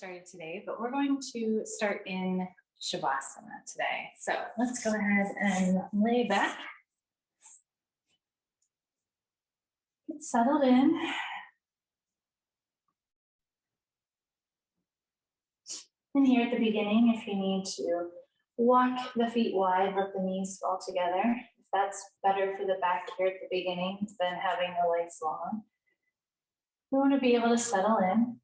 started today, but we're going to start in Shavasana today. So let's go ahead and lay back. Get settled in. And here at the beginning, if you need to walk the feet wide, let the knees fall together. If that's better for the back here at the beginning than having the legs long. We want to be able to settle in.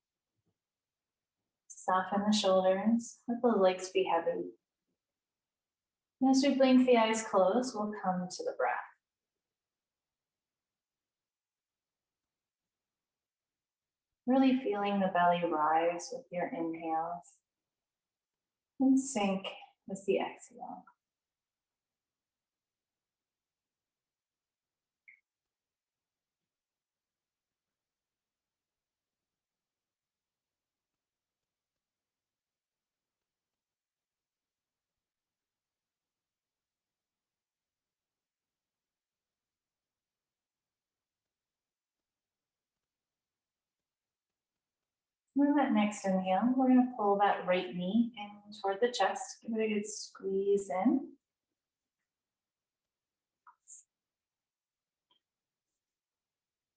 Soften the shoulders, let the legs be heavy. And as we blink the eyes closed, we'll come to the breath. Really feeling the belly rise with your inhales and sink with the exhale. With that next inhale, we're going to pull that right knee in toward the chest. Give it a good squeeze in.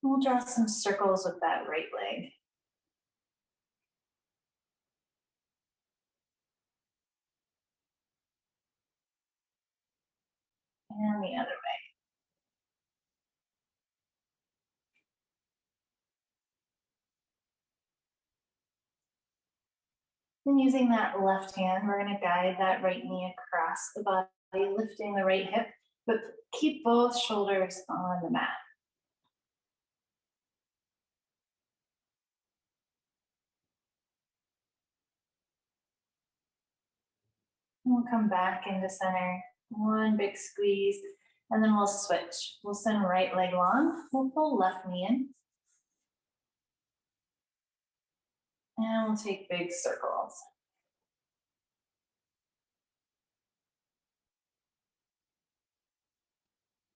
We'll draw some circles with that right leg. And the other way. And using that left hand, we're going to guide that right knee across the body, lifting the right hip, but keep both shoulders on the mat. And we'll come back into center, one big squeeze, and then we'll switch. We'll send right leg long, we'll pull left knee in. And we'll take big circles.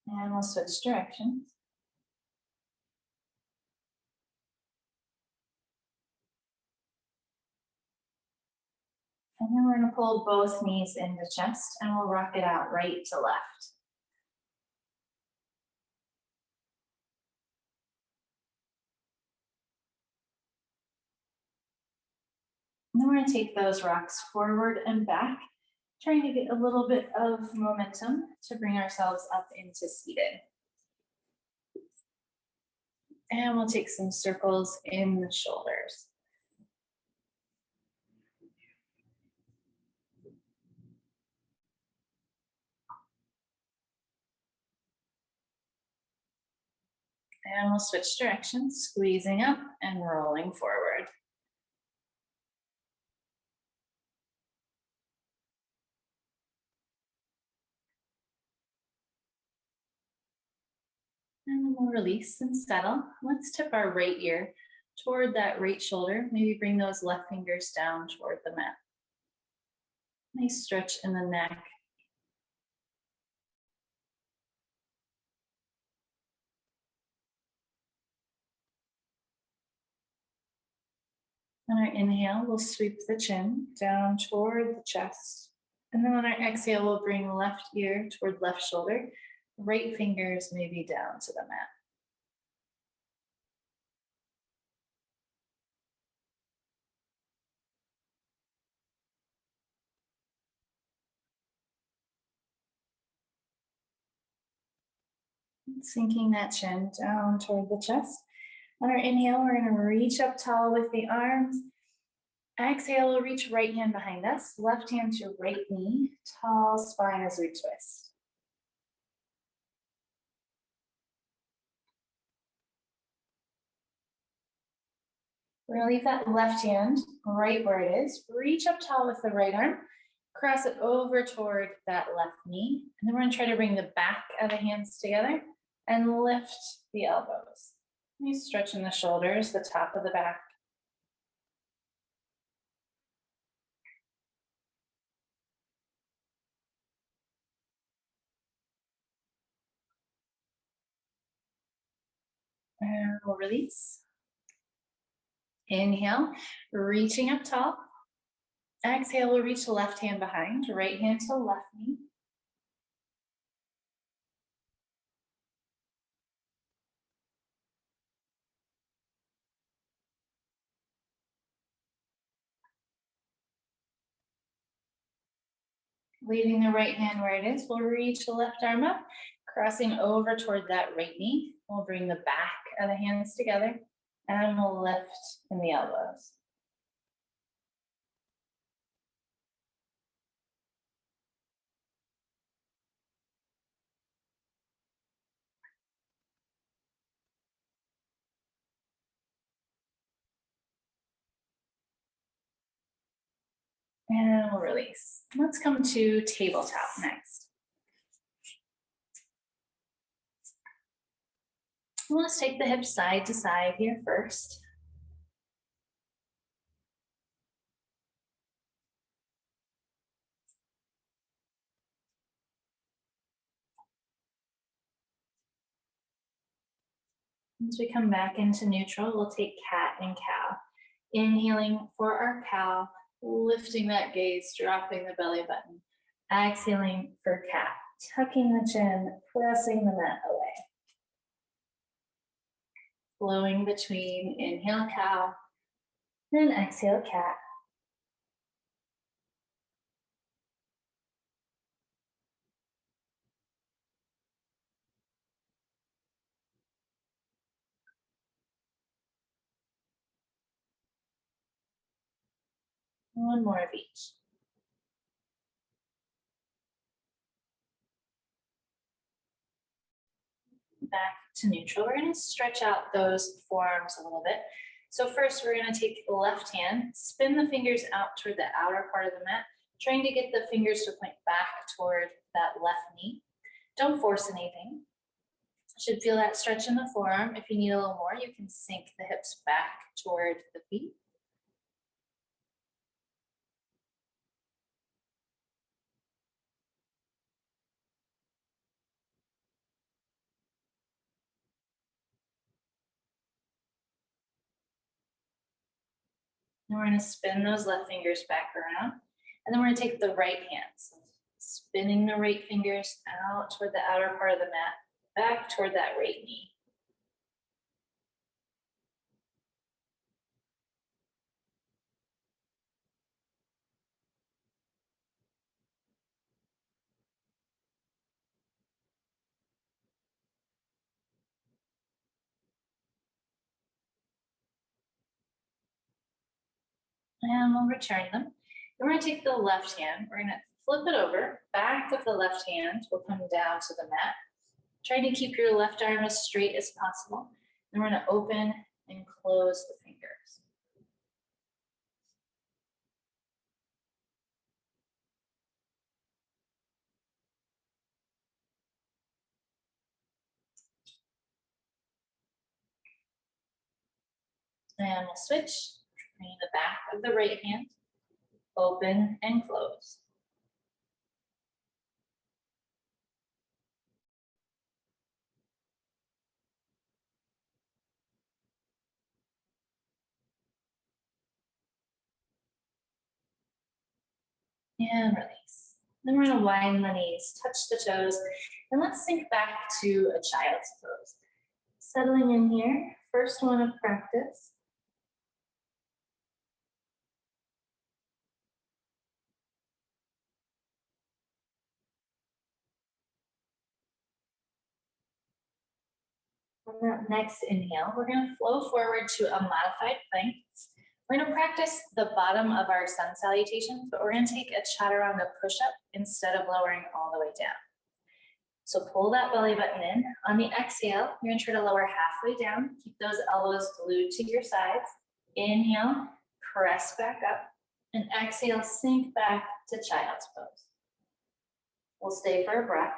And we'll switch directions. And then we're going to pull both knees into chest and we'll rock it out right to left. And then we're going to take those rocks forward and back, trying to get a little bit of momentum to bring ourselves up into seated. And we'll take some circles in the shoulders. And we'll switch directions, squeezing up and rolling forward. And then we'll release and settle. Let's tip our right ear toward that right shoulder. Maybe bring those left fingers down toward the mat. Nice stretch in the neck. On our inhale, we'll sweep the chin down toward the chest. And then on our exhale, we'll bring left ear toward left shoulder. Right fingers maybe down to the mat. Sinking that chin down toward the chest. On our inhale, we're going to reach up tall with the arms. Exhale, we'll reach right hand behind us, left hand to right knee, tall spine as we twist. We're going to leave that left hand right where it is. Reach up tall with the right arm. Cross it over toward that left knee. And then we're going to try to bring the back of the hands together and lift the elbows. Nice stretch in the shoulders, the top of the back. And we'll release. Inhale, reaching up tall. Exhale, we'll reach the left hand behind, right hand to left knee. Leaving the right hand where it is, we'll reach the left arm up, crossing over toward that right knee. We'll bring the back of the hands together and we'll lift in the elbows. And we'll release. Let's come to tabletop next. Let's take the hips side to side here first. As we come back into neutral, we'll take cat and cow. Inhaling for our cow, lifting that gaze, dropping the belly button. Exhaling for cat, tucking the chin, pressing the mat away. Flowing between inhale cow, then exhale cat. One more of each. Back to neutral. We're going to stretch out those forearms a little bit. So first we're going to take the left hand, spin the fingers out toward the outer part of the mat, trying to get the fingers to point back toward that left knee. Don't force anything. Should feel that stretch in the forearm. If you need a little more, you can sink the hips back toward the feet. And we're going to spin those left fingers back around. And then we're going to take the right hand. So spinning the right fingers out toward the outer part of the mat, back toward that right knee. And we'll return them. Then we're going to take the left hand. We're going to flip it over. Back of the left hand will come down to the mat. Try to keep your left arm as straight as possible. Then we're going to open and close the fingers. And we'll switch. Bring the back of the right hand. Open and close. And release. Then we're going to widen the knees, touch the toes, and let's sink back to a child's pose. Settling in here, first one of practice. On that next inhale, we're going to flow forward to a modified plank. We're going to practice the bottom of our sun salutation, but we're going to take a Chaturanga push-up instead of lowering all the way down. So pull that belly button in. On the exhale, you're going to try to lower halfway down. Keep those elbows glued to your sides. Inhale, press back up. And exhale, sink back to child's pose. We'll stay for a breath.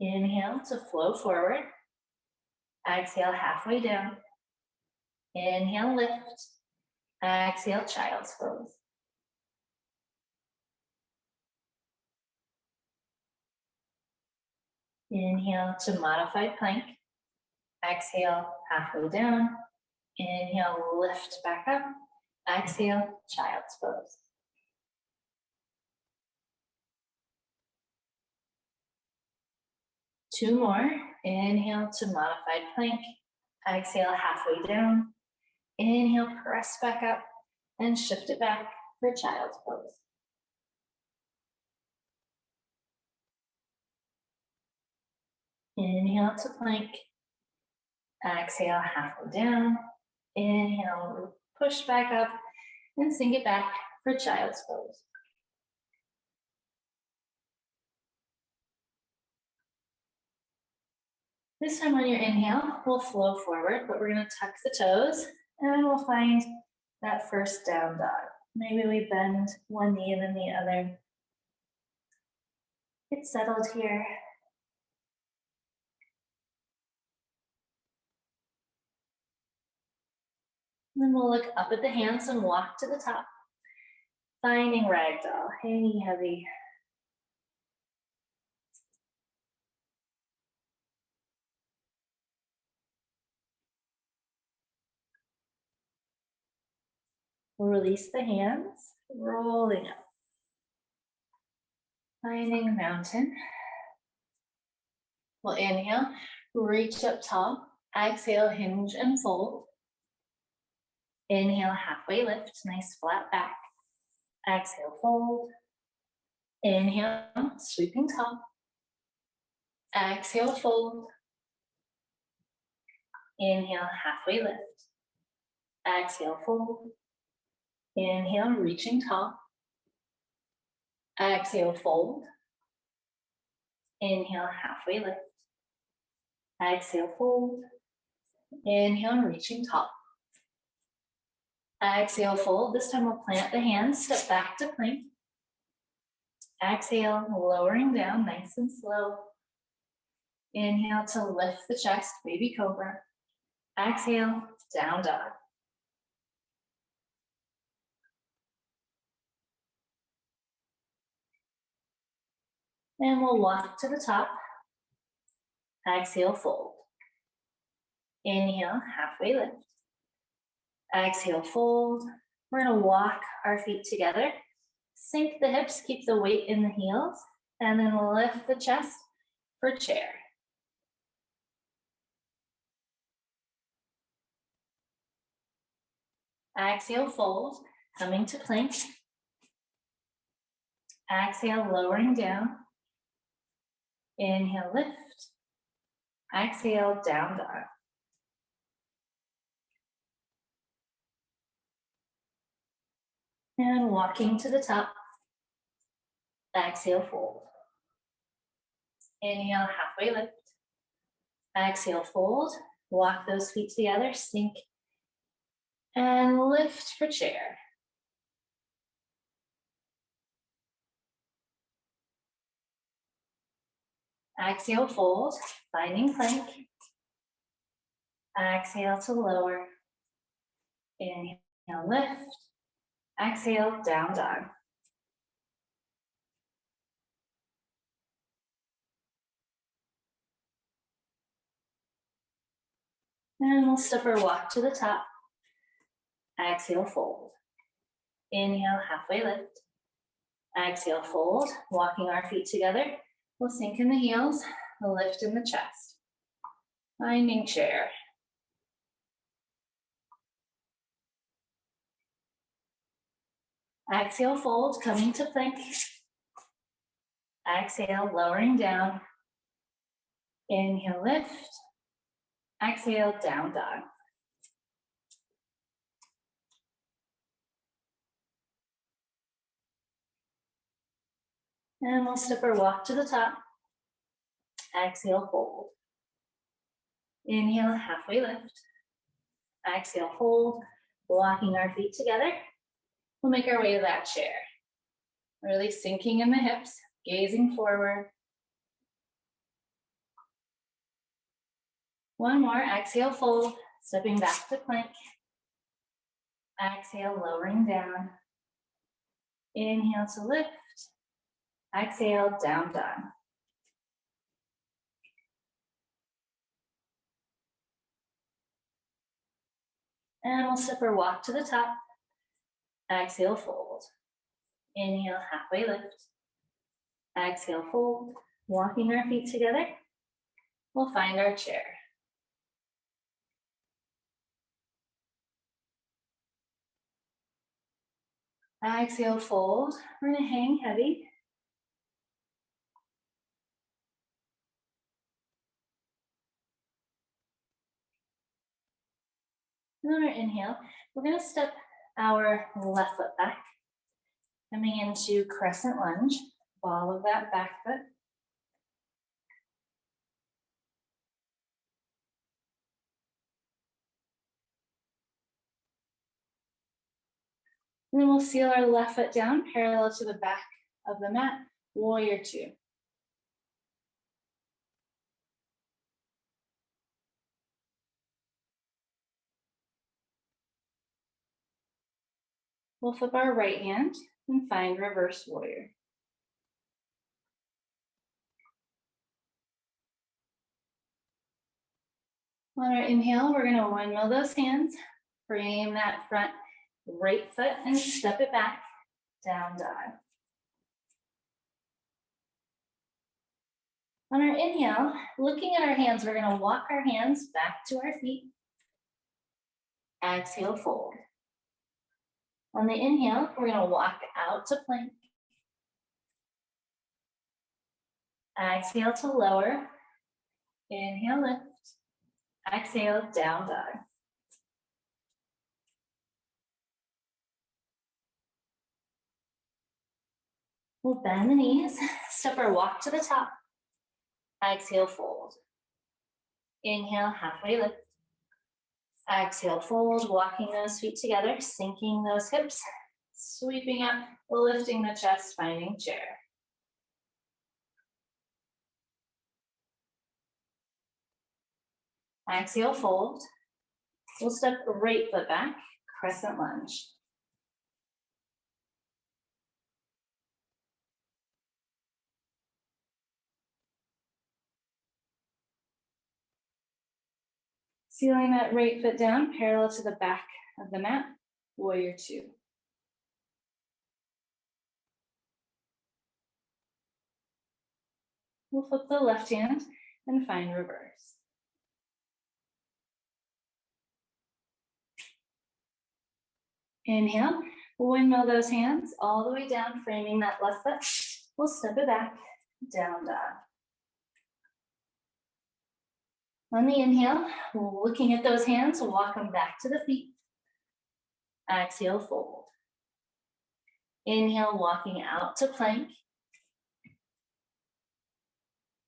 Inhale to flow forward. Exhale, halfway down. Inhale, lift. Exhale, child's pose. Inhale to modified plank. Exhale, halfway down. Inhale, lift back up. Exhale, child's pose. Two more. Inhale to modified plank. Exhale, halfway down. Inhale, press back up and shift it back for child's pose. Inhale to plank. Exhale, halfway down. Inhale, push back up and sink it back for child's pose. This time on your inhale, we'll flow forward, but we're gonna tuck the toes and then we'll find that first down dog. Maybe we bend one knee and then the other. Get settled here. And then we'll look up at the hands and walk to the top. Finding ragdoll, hanging heavy. We'll release the hands, rolling up. Finding mountain. We'll inhale, reach up tall. Exhale, hinge and fold. Inhale, halfway lift, nice flat back. Exhale, fold. Inhale, sweeping tall. Exhale, fold. Inhale, halfway lift. Exhale, fold. Inhale, reaching tall. Exhale, fold. Inhale, halfway lift. Exhale, fold. Inhale, reaching tall. Exhale, fold. This time we'll plant the hands, step back to plank. Exhale, lowering down, nice and slow. Inhale to lift the chest, baby cobra. Exhale, down dog. And we'll walk to the top. Exhale, fold. Inhale, halfway lift. Exhale, fold. We're gonna walk our feet together. Sink the hips, keep the weight in the heels, and then lift the chest for chair. Exhale, fold, coming to plank. Exhale, lowering down. Inhale, lift. Exhale, down dog. And walking to the top. Exhale, fold. Inhale, halfway lift. Exhale, fold. Walk those feet together, sink. And lift for chair. Exhale, fold, finding plank. Exhale to lower. Inhale, lift. Exhale, down dog. And we'll step or walk to the top. Exhale, fold. Inhale, halfway lift. Exhale, fold, walking our feet together. We'll sink in the heels, lift in the chest. Finding chair. Exhale, fold, coming to plank. Exhale, lowering down. Inhale, lift. Exhale, down dog. And we'll step or walk to the top. Exhale, fold. Inhale, halfway lift. Exhale, fold. Walking our feet together. We'll make our way to that chair. Really sinking in the hips, gazing forward. One more, exhale, fold. Stepping back to plank. Exhale, lowering down. Inhale to lift. Exhale, down dog. And we'll step or walk to the top. Exhale, fold. Inhale, halfway lift. Exhale, fold. Walking our feet together. We'll find our chair. Exhale, fold. We're gonna hang heavy. And on our inhale, we're gonna step our left foot back, coming into Crescent Lunge. Ball of that back foot. And then we'll seal our left foot down, parallel to the back of the mat, Warrior Two. We'll flip our right hand and find Reverse Warrior. On our inhale, we're gonna windmill those hands, frame that front right foot and step it back, down dog. On our inhale, looking at our hands, we're gonna walk our hands back to our feet. Exhale, fold. On the inhale, we're gonna walk out to plank. Exhale to lower. Inhale, lift. Exhale, down dog. We'll bend the knees, step or walk to the top. Exhale, fold. Inhale, halfway lift. Exhale, fold, walking those feet together, sinking those hips, sweeping up, lifting the chest, finding chair. Exhale, fold. We'll step right foot back, Crescent Lunge. Sealing that right foot down, parallel to the back of the mat, Warrior Two. We'll flip the left hand and find reverse. Inhale, windmill those hands all the way down, framing that left foot. We'll step it back, down dog. On the inhale, looking at those hands, walk them back to the feet. Exhale, fold. Inhale, walking out to plank.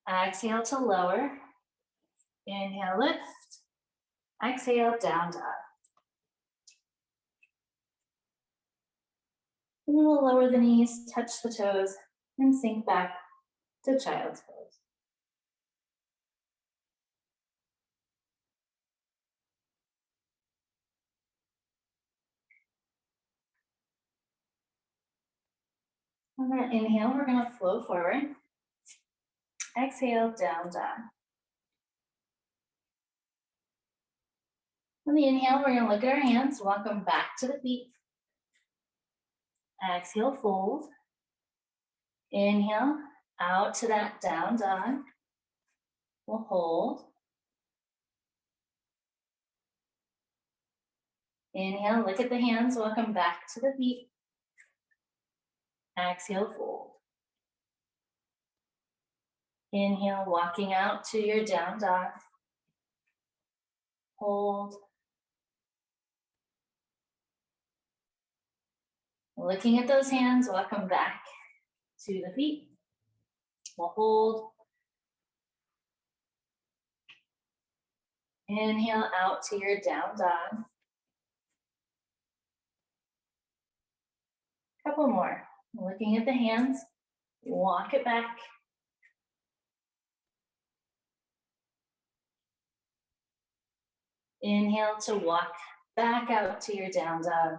Exhale to lower. Inhale, lift. Exhale, down dog. And then we'll lower the knees, touch the toes, and sink back to child's pose. On that inhale, we're gonna flow forward. Exhale, down dog. On the inhale, we're gonna look at our hands, walk them back to the feet. Exhale, fold. Inhale, out to that down dog. We'll hold. Inhale, look at the hands, walk them back to the feet. Exhale, fold. Inhale, walking out to your down dog. Hold. Looking at those hands, walk them back to the feet. We'll hold. Inhale out to your down dog. Couple more. Looking at the hands, walk it back. Inhale to walk back out to your down dog.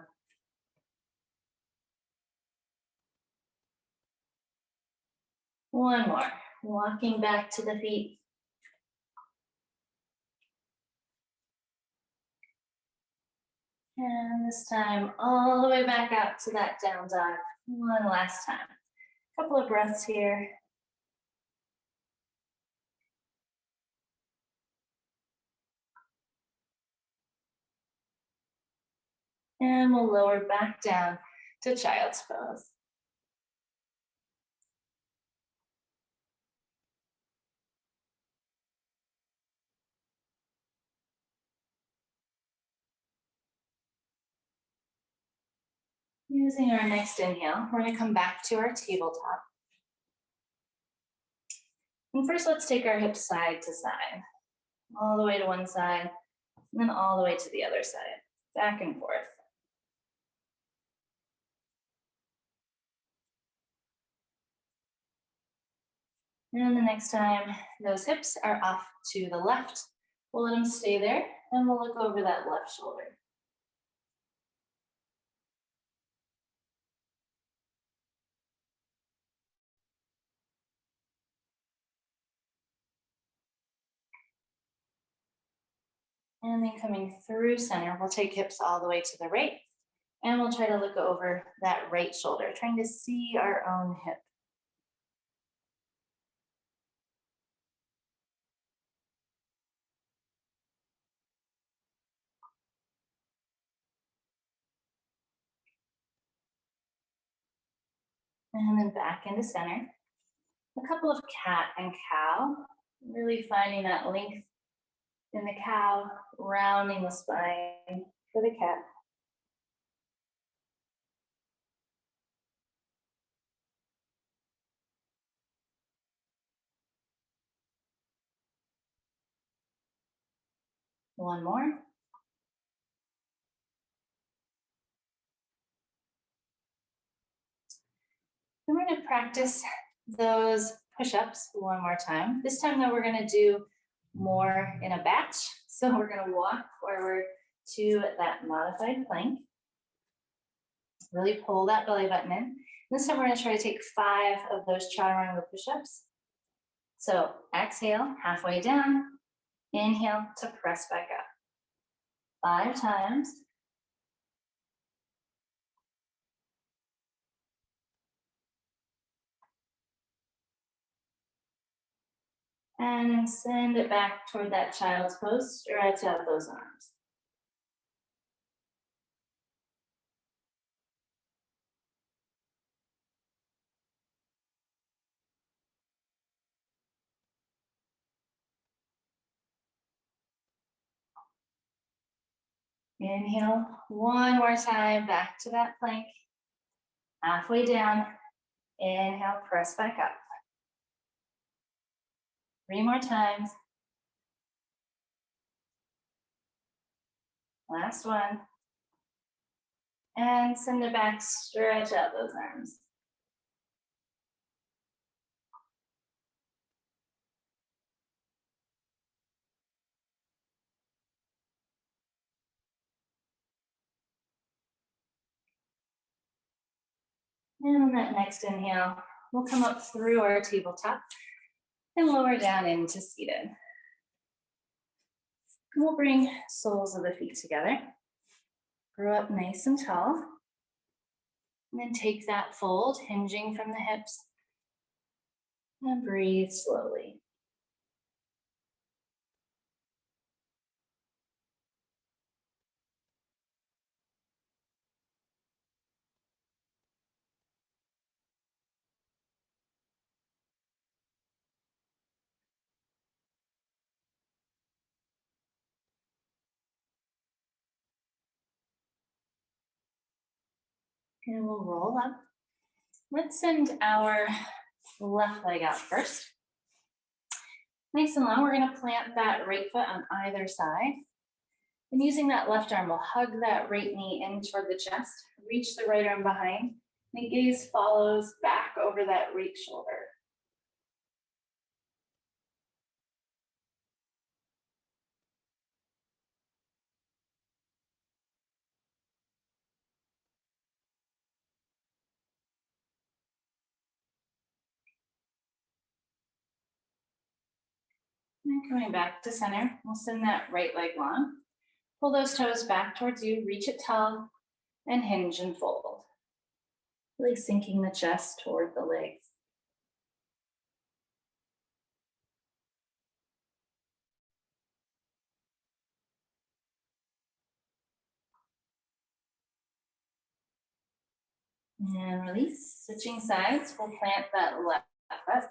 One more. Walking back to the feet. And this time, all the way back out to that down dog. One last time. Couple of breaths here. And we'll lower back down to child's pose. Using our next inhale, we're gonna come back to our tabletop. And first, let's take our hips side to side, all the way to one side, and then all the way to the other side, back and forth. And the next time those hips are off to the left, we'll let them stay there, and we'll look over that left shoulder. And then coming through center, we'll take hips all the way to the right, and we'll try to look over that right shoulder, trying to see our own hip. And then back into center. A couple of cat and cow, really finding that length in the cow, rounding the spine for the cat. One more. Then we're gonna practice those push-ups one more time. This time though, we're gonna do more in a batch. So we're gonna walk forward to that modified plank. Really pull that belly button in. This time we're gonna try to take 5 of those Chaturanga push-ups. So exhale, halfway down. Inhale to press back up. 5 times. And then send it back toward that child's pose. Stretch out those arms. Inhale, one more time, back to that plank. Halfway down, inhale, press back up. 3 more times. Last one. And send it back, stretch out those arms. And on that next inhale, we'll come up through our tabletop and lower down into seated. We'll bring soles of the feet together. Grow up nice and tall. And then take that fold, hinging from the hips. And breathe slowly. And we'll roll up. Let's send our left leg out first. Nice and long, we're gonna plant that right foot on either side. And using that left arm, we'll hug that right knee in toward the chest, reach the right arm behind, and gaze follows back over that right shoulder. And coming back to center, we'll send that right leg long. Pull those toes back towards you, reach it tall, and hinge and fold. Really sinking the chest toward the legs. And release. Switching sides, we'll plant that left foot.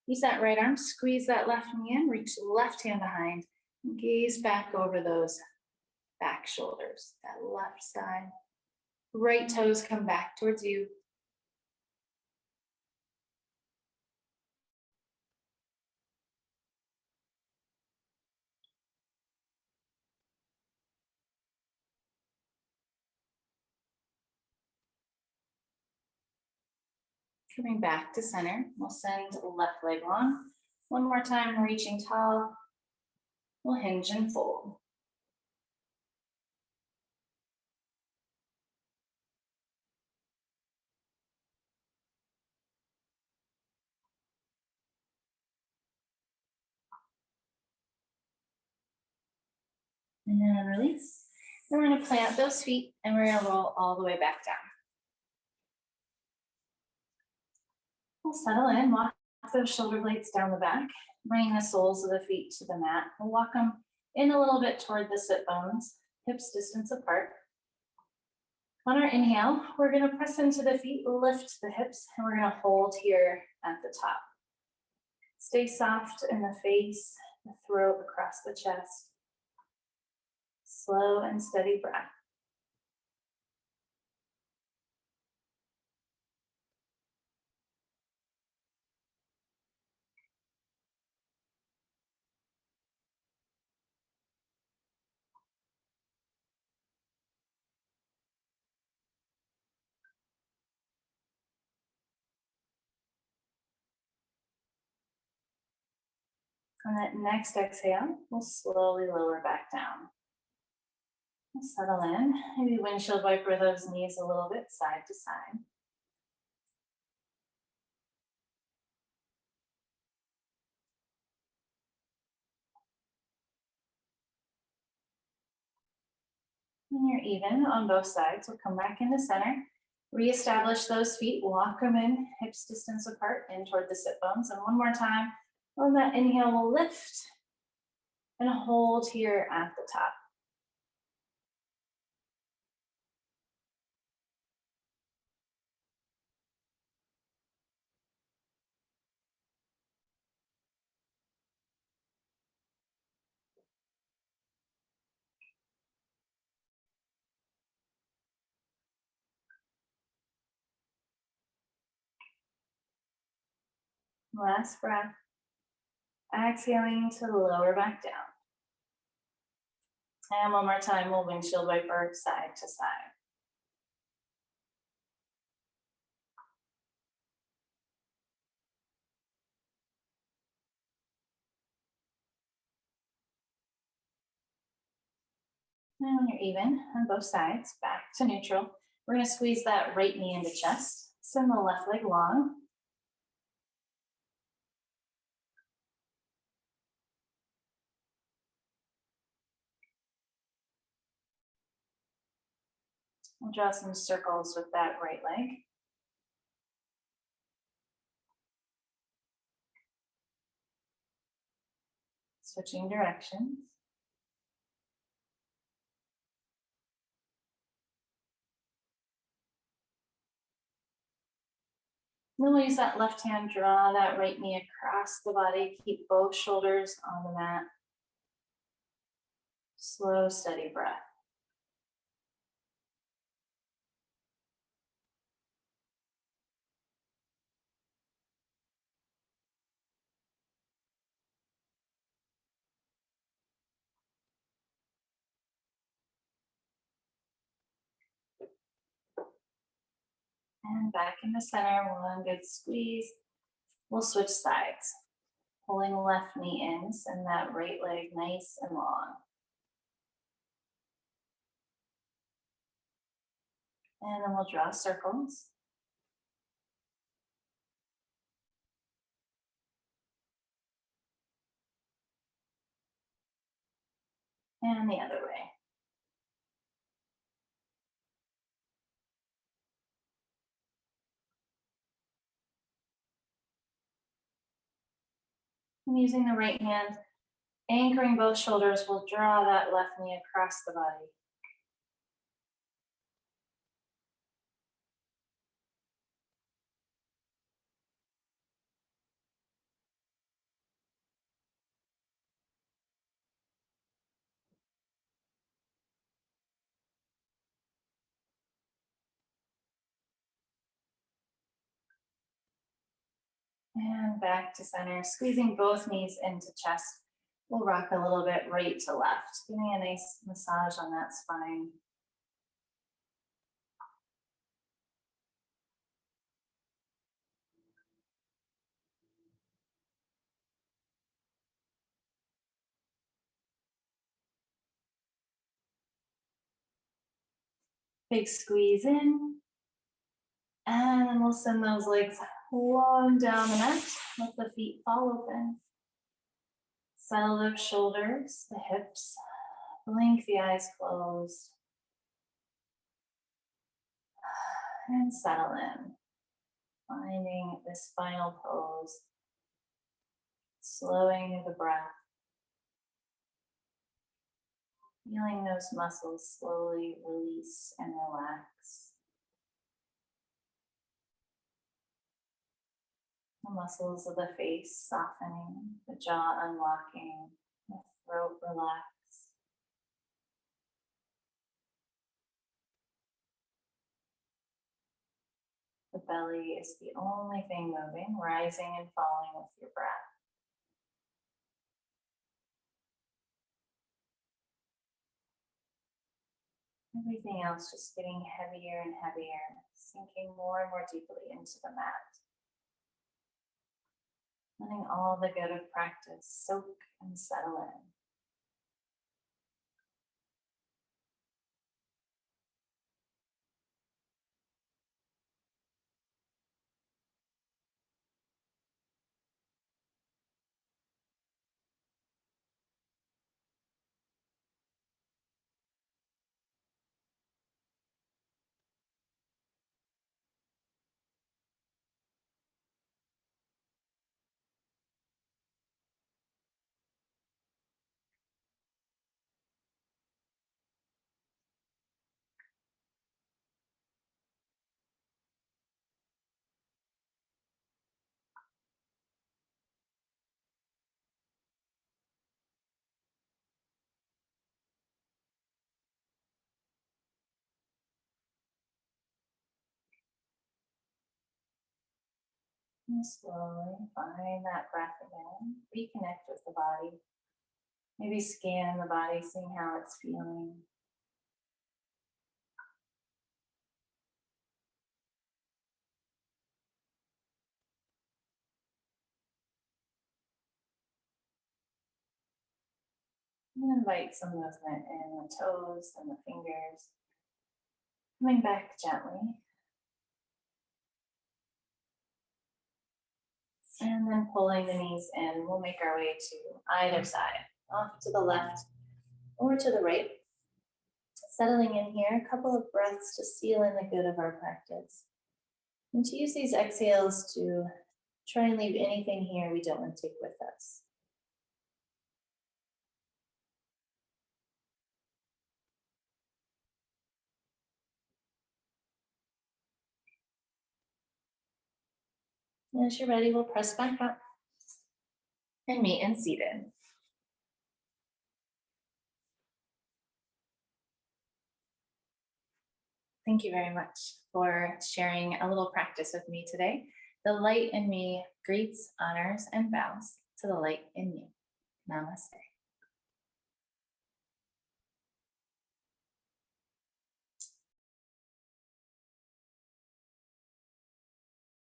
Use that right arm, squeeze that left knee in, reach the left hand behind, and gaze back over those back shoulders, that left side. Right toes come back towards you. Coming back to center, we'll send left leg long. One more time, reaching tall. We'll hinge and fold. And then release. Then we're going to plant those feet and we're going to roll all the way back down. We'll settle in, walk those shoulder blades down the back, bring the soles of the feet to the mat. We'll walk them in a little bit toward the sit bones, hips distance apart. On our inhale, we're going to press into the feet, lift the hips, and we're going to hold here at the top. Stay soft in the face, the throat, across the chest. Slow and steady breath. On that next exhale, we'll slowly lower back down. We'll settle in, maybe windshield wiper those knees a little bit side to side. When you're even on both sides, we'll come back into center, reestablish those feet, walk them in, hips distance apart, in toward the sit bones. And one more time, on that inhale, we'll lift and hold here at the top. Last breath. Exhaling to lower back down. And one more time, we'll windshield wiper side to side. And when you're even on both sides, back to neutral. We're going to squeeze that right knee into chest. Send the left leg long. We'll draw some circles with that right leg. Switching directions. Then we'll use that left hand, draw that right knee across the body. Keep both shoulders on the mat. Slow, steady breath. And back in the center, one good squeeze. We'll switch sides. Pulling left knee in, send that right leg nice and long. And then we'll draw circles. And the other way. And using the right hand, anchoring both shoulders, we'll draw that left knee across the body. And back to center, squeezing both knees into chest. We'll rock a little bit right to left, giving a nice massage on that spine. Big squeeze in. And then we'll send those legs long down the mat. Let the feet fall open. Settle those shoulders, the hips. Blink the eyes closed. And settle in. Finding this final pose. Slowing the breath. Feeling those muscles slowly release and relax. The muscles of the face softening, the jaw unlocking, the throat relaxed. The belly is the only thing moving, rising and falling with your breath. Everything else just getting heavier and heavier, sinking more and more deeply into the mat. Letting all the good of practice soak and settle in. And slowly find that breath again. Reconnect with the body. Maybe scan the body, seeing how it's feeling. And invite some movement in the toes and the fingers. Coming back gently. And then pulling the knees in. We'll make our way to either side. Off to the left or to the right. Settling in here, a couple of breaths to seal in the good of our practice. And to use these exhales to try and leave anything here we don't want to take with us. And as you're ready, we'll press back up and meet in seated. Thank you very much for sharing a little practice with me today. The light in me greets, honors, and bows to the light in you. Namaste.